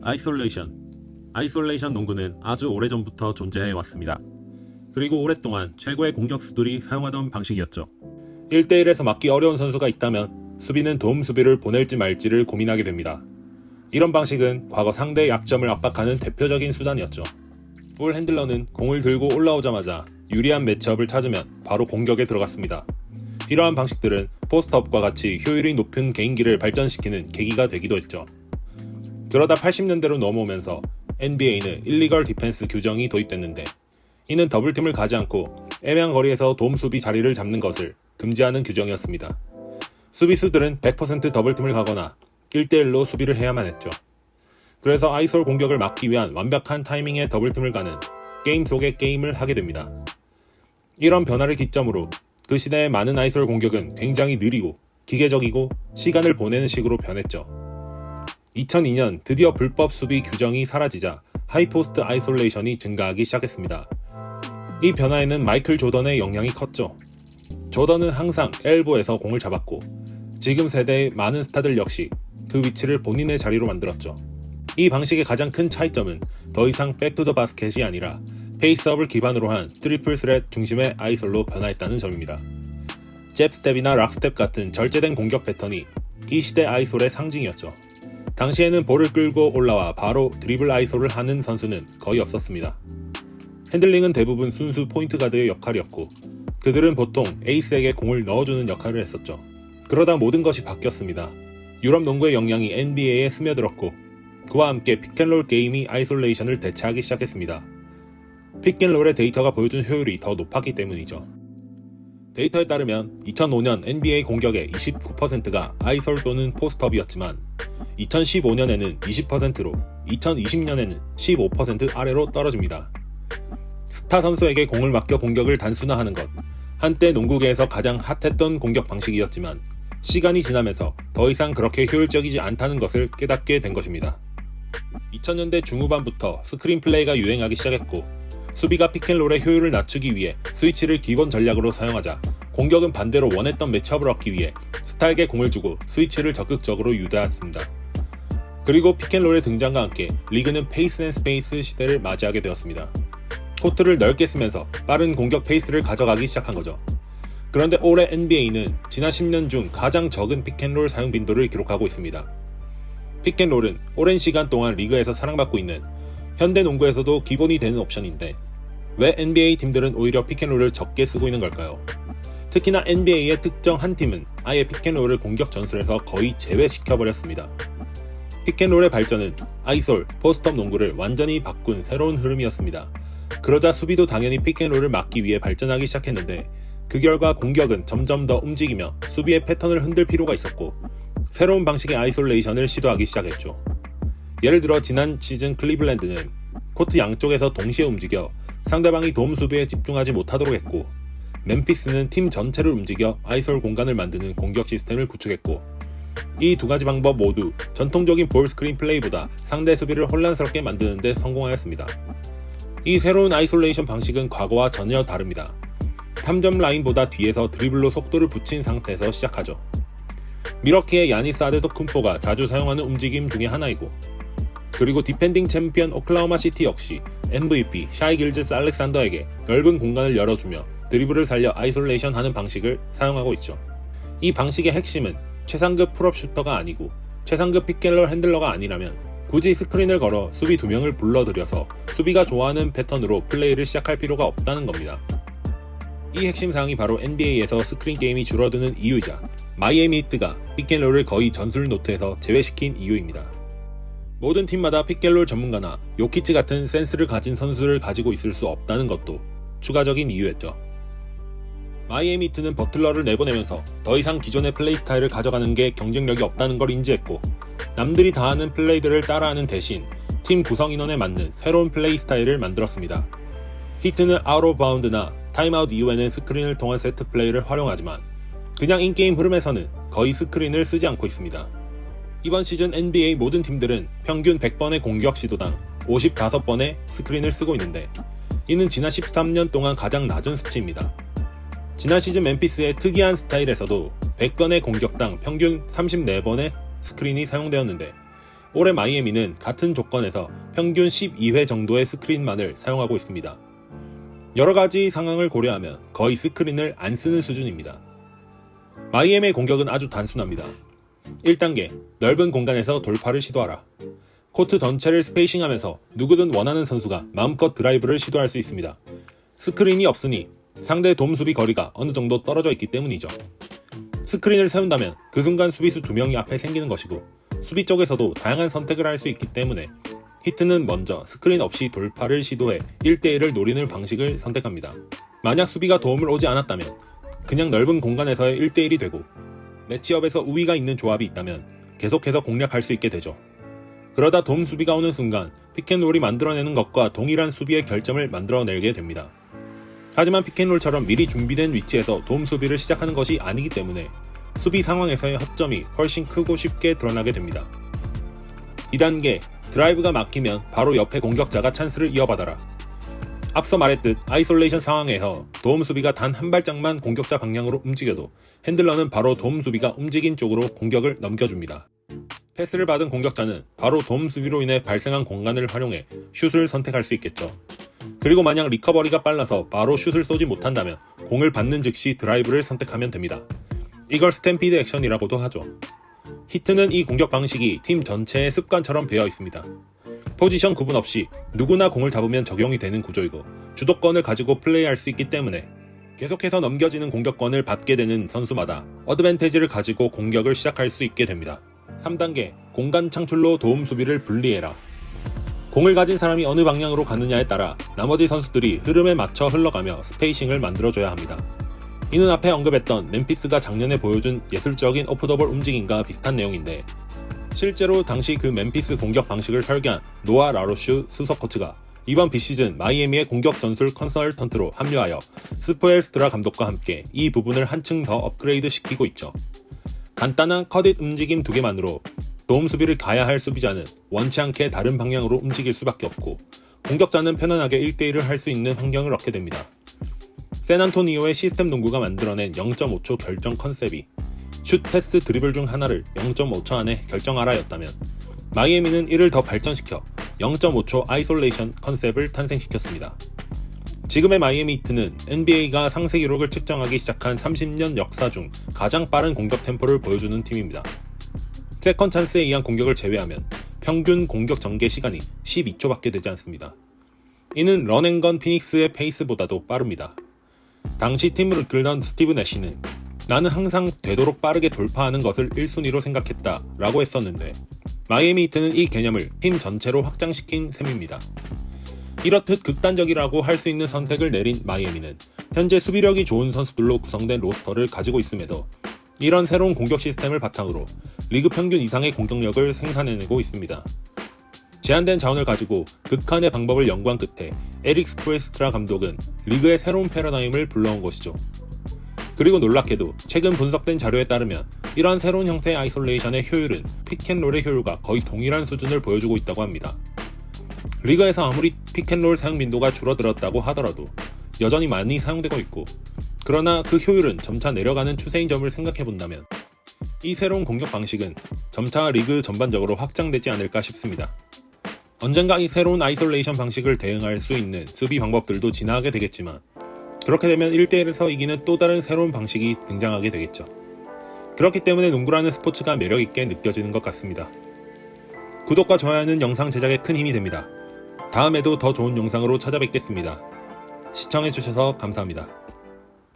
아이솔레이션 농구는 아주 오래전부터 존재해왔습니다. 그리고 오랫동안 최고의 공격수들이 사용하던 방식이었죠. 1대1에서 막기 어려운 선수가 있다면 수비는 도움 수비를 보낼지 말지를 고민하게 됩니다. 이런 방식은 과거 상대의 약점을 압박하는 대표적인 수단이었죠. 볼 핸들러는 공을 들고 올라오자마자 유리한 매치업을 찾으면 바로 공격에 들어갔습니다. 이러한 방식들은 포스트업과 같이 효율이 높은 개인기를 발전시키는 계기가 되기도 했죠. 그러다 80년대로 넘어오면서 NBA는 일리걸 디펜스 규정이 도입됐는데, 이는 더블팀을 가지 않고 애매한 거리에서 도움 수비 자리를 잡는 것을 금지하는 규정이었습니다. 수비수들은 100% 더블팀을 가거나 1대1로 수비를 해야만 했죠. 그래서 아이솔 공격을 막기 위한 완벽한 타이밍의 더블팀을 가는 게임 속의 게임을 하게 됩니다. 이런 변화를 기점으로 그 시대의 많은 아이솔 공격은 굉장히 느리고 기계적이고 시간을 보내는 식으로 변했죠. 2002년 드디어 불법 수비 규정이 사라지자 하이포스트 아이솔레이션이 증가하기 시작했습니다. 이 변화에는 마이클 조던의 영향이 컸죠. 조던은 항상 엘보에서 공을 잡았고, 지금 세대의 많은 스타들 역시 그 위치를 본인의 자리로 만들었죠. 이 방식의 가장 큰 차이점은 더 이상 백투 더 바스켓이 아니라 페이스업을 기반으로 한 트리플 스렛 중심의 아이솔로 변화했다는 점입니다. 잽스텝이나 락스텝 같은 절제된 공격 패턴이 이 시대 아이솔의 상징이었죠. 당시에는 볼을 끌고 올라와 바로 드리블 아이솔을 하는 선수는 거의 없었습니다. 핸들링은 대부분 순수 포인트 가드의 역할이었고, 그들은 보통 에이스에게 공을 넣어주는 역할을 했었죠. 그러다 모든 것이 바뀌었습니다. 유럽 농구의 영향이 NBA에 스며들었고, 그와 함께 픽앤롤 게임이 아이솔레이션을 대체하기 시작했습니다. 픽앤롤의 데이터가 보여준 효율이 더 높았기 때문이죠. 데이터에 따르면 2005년 NBA 공격의 29%가 아이솔 또는 포스트업이었지만 2015년에는 20%로 2020년에는 15% 아래로 떨어집니다. 스타 선수에게 공을 맡겨 공격을 단순화하는 것, 한때 농구계에서 가장 핫했던 공격 방식이었지만 시간이 지나면서 더 이상 그렇게 효율적이지 않다는 것을 깨닫게 된 것입니다. 2000년대 중후반부터 스크린 플레이가 유행하기 시작했고, 수비가 픽앤롤의 효율을 낮추기 위해 스위치를 기본 전략으로 사용하자 공격은 반대로 원했던 매치업을 얻기 위해 스타에게 공을 주고 스위치를 적극적으로 유도했습니다. 그리고 픽앤롤의 등장과 함께 리그는 페이스 앤 스페이스 시대를 맞이하게 되었습니다. 코트를 넓게 쓰면서 빠른 공격 페이스를 가져가기 시작한 거죠. 그런데 올해 NBA는 지난 10년 중 가장 적은 픽앤롤 사용 빈도를 기록하고 있습니다. 픽앤롤은 오랜 시간 동안 리그에서 사랑받고 있는 현대 농구에서도 기본이 되는 옵션인데, 왜 NBA 팀들은 오히려 픽앤롤을 적게 쓰고 있는 걸까요? 특히나 NBA의 특정 한 팀은 아예 픽앤롤을 공격 전술에서 거의 제외시켜버렸습니다. 픽앤롤의 발전은 아이솔, 포스트업 농구를 완전히 바꾼 새로운 흐름이었습니다. 그러자 수비도 당연히 픽앤롤을 막기 위해 발전하기 시작했는데, 그 결과 공격은 점점 더 움직이며 수비의 패턴을 흔들 필요가 있었고, 새로운 방식의 아이솔레이션을 시도하기 시작했죠. 예를 들어 지난 시즌 클리블랜드는 코트 양쪽에서 동시에 움직여 상대방이 도움 수비에 집중하지 못하도록 했고, 멤피스는 팀 전체를 움직여 아이솔 공간을 만드는 공격 시스템을 구축했고, 이 두 가지 방법 모두 전통적인 볼 스크린 플레이보다 상대 수비를 혼란스럽게 만드는 데 성공하였습니다. 이 새로운 아이솔레이션 방식은 과거와 전혀 다릅니다. 3점 라인보다 뒤에서 드리블로 속도를 붙인 상태에서 시작하죠. 미러키의 야니스 아데토쿤포가 자주 사용하는 움직임 중에 하나이고, 그리고 디펜딩 챔피언 오클라호마 시티 역시 MVP 샤이 길즈스 알렉산더에게 넓은 공간을 열어주며 드리블을 살려 아이솔레이션 하는 방식을 사용하고 있죠. 이 방식의 핵심은 최상급 풀업 슈터가 아니고 최상급 픽앤롤 핸들러가 아니라면 굳이 스크린을 걸어 수비 2명을 불러들여서 수비가 좋아하는 패턴으로 플레이를 시작할 필요가 없다는 겁니다. 이 핵심 사항이 바로 NBA에서 스크린 게임이 줄어드는 이유이자 마이애미 히트가 픽앤롤을 거의 전술 노트에서 제외시킨 이유입니다. 모든 팀마다 픽앤롤 전문가나 요키치 같은 센스를 가진 선수를 가지고 있을 수 없다는 것도 추가적인 이유였죠. 마이애미 히트는 버틀러를 내보내면서 더 이상 기존의 플레이 스타일을 가져가는 게 경쟁력이 없다는 걸 인지했고, 남들이 다 하는 플레이들을 따라하는 대신 팀 구성 인원에 맞는 새로운 플레이 스타일을 만들었습니다. 히트는 아웃 오브 바운드나 타임아웃 이후에는 스크린을 통한 세트 플레이를 활용하지만 그냥 인게임 흐름에서는 거의 스크린을 쓰지 않고 있습니다. 이번 시즌 NBA 모든 팀들은 평균 100번의 공격 시도당 55번의 스크린을 쓰고 있는데, 이는 지난 13년 동안 가장 낮은 수치입니다. 지난 시즌 멤피스의 특이한 스타일에서도 100번의 공격당 평균 34번의 스크린이 사용되었는데, 올해 마이애미는 같은 조건에서 평균 12회 정도의 스크린만을 사용하고 있습니다. 여러가지 상황을 고려하면 거의 스크린을 안 쓰는 수준입니다. 마이애미의 공격은 아주 단순합니다. 1단계, 넓은 공간에서 돌파를 시도하라. 코트 전체를 스페이싱하면서 누구든 원하는 선수가 마음껏 드라이브를 시도할 수 있습니다. 스크린이 없으니 상대 돔 수비 거리가 어느 정도 떨어져 있기 때문이죠. 스크린을 세운다면 그 순간 수비수 2명이 앞에 생기는 것이고, 수비 쪽에서도 다양한 선택을 할 수 있기 때문에 히트는 먼저 스크린 없이 돌파를 시도해 1대1을 노리는 방식을 선택합니다. 만약 수비가 도움을 오지 않았다면 그냥 넓은 공간에서의 1대1이 되고, 매치업에서 우위가 있는 조합이 있다면 계속해서 공략할 수 있게 되죠. 그러다 돔 수비가 오는 순간 픽앤롤이 만들어내는 것과 동일한 수비의 결점을 만들어내게 됩니다. 하지만 픽앤롤처럼 미리 준비된 위치에서 돔 수비를 시작하는 것이 아니기 때문에 수비 상황에서의 허점이 훨씬 크고 쉽게 드러나게 됩니다. 2단계, 드라이브가 막히면 바로 옆에 공격자가 찬스를 이어받아라. 앞서 말했듯 아이솔레이션 상황에서 돔 수비가 단 한 발짝만 공격자 방향으로 움직여도 핸들러는 바로 돔 수비가 움직인 쪽으로 공격을 넘겨줍니다. 패스를 받은 공격자는 바로 돔 수비로 인해 발생한 공간을 활용해 슛을 선택할 수 있겠죠. 그리고 만약 리커버리가 빨라서 바로 슛을 쏘지 못한다면 공을 받는 즉시 드라이브를 선택하면 됩니다. 이걸 스탬피드 액션이라고도 하죠. 히트는 이 공격 방식이 팀 전체의 습관처럼 배어 있습니다. 포지션 구분 없이 누구나 공을 잡으면 적용이 되는 구조이고, 주도권을 가지고 플레이할 수 있기 때문에 계속해서 넘겨지는 공격권을 받게 되는 선수마다 어드밴티지를 가지고 공격을 시작할 수 있게 됩니다. 3단계, 공간 창출로 도움 수비를 분리해라. 공을 가진 사람이 어느 방향으로 가느냐에 따라 나머지 선수들이 흐름에 맞춰 흘러가며 스페이싱을 만들어줘야 합니다. 이는 앞에 언급했던 멤피스가 작년에 보여준 예술적인 오프더볼 움직임과 비슷한 내용인데, 실제로 당시 그 멤피스 공격 방식을 설계한 노아 라로슈 수석 코치가 이번 비시즌 마이애미의 공격 전술 컨설턴트로 합류하여 스포엘스트라 감독과 함께 이 부분을 한층 더 업그레이드 시키고 있죠. 간단한 컷잇 움직임 2개만으로 도움 수비를 가야 할 수비자는 원치 않게 다른 방향으로 움직일 수밖에 없고, 공격자는 편안하게 1대1을 할 수 있는 환경을 얻게 됩니다. 샌안토니오의 시스템 농구가 만들어낸 0.5초 결정 컨셉이 슛, 패스, 드리블 중 하나를 0.5초 안에 결정하라였다면, 마이애미는 이를 더 발전시켜 0.5초 아이솔레이션 컨셉을 탄생시켰습니다. 지금의 마이애미 히트는 NBA가 상세 기록을 측정하기 시작한 30년 역사 중 가장 빠른 공격 템포를 보여주는 팀입니다. 세컨 찬스에 의한 공격을 제외하면 평균 공격 전개 시간이 12초밖에 되지 않습니다. 이는 런앤건 피닉스의 페이스보다도 빠릅니다. 당시 팀을 이끌던 스티브 내시는 나는 항상 되도록 빠르게 돌파하는 것을 1순위로 생각했다 라고 했었는데, 마이애미 히트는 이 개념을 팀 전체로 확장시킨 셈입니다. 이렇듯 극단적이라고 할 수 있는 선택을 내린 마이애미는 현재 수비력이 좋은 선수들로 구성된 로스터를 가지고 있음에도 이런 새로운 공격 시스템을 바탕으로 리그 평균 이상의 공격력을 생산해내고 있습니다. 제한된 자원을 가지고 극한의 방법을 연구한 끝에 에릭 스포엘스트라 감독은 리그의 새로운 패러다임을 불러온 것이죠. 그리고 놀랍게도 최근 분석된 자료에 따르면 이러한 새로운 형태의 아이솔레이션의 효율은 픽앤롤의 효율과 거의 동일한 수준을 보여주고 있다고 합니다. 리그에서 아무리 픽앤롤 사용 빈도가 줄어들었다고 하더라도 여전히 많이 사용되고 있고, 그러나 그 효율은 점차 내려가는 추세인 점을 생각해본다면 이 새로운 공격 방식은 점차 리그 전반적으로 확장되지 않을까 싶습니다. 언젠가 이 새로운 아이솔레이션 방식을 대응할 수 있는 수비 방법들도 진화하게 되겠지만, 그렇게 되면 1대1에서 이기는 또 다른 새로운 방식이 등장하게 되겠죠. 그렇기 때문에 농구라는 스포츠가 매력있게 느껴지는 것 같습니다. 구독과 좋아요는 영상 제작에 큰 힘이 됩니다. 다음에도 더 좋은 영상으로 찾아뵙겠습니다. 시청해주셔서 감사합니다.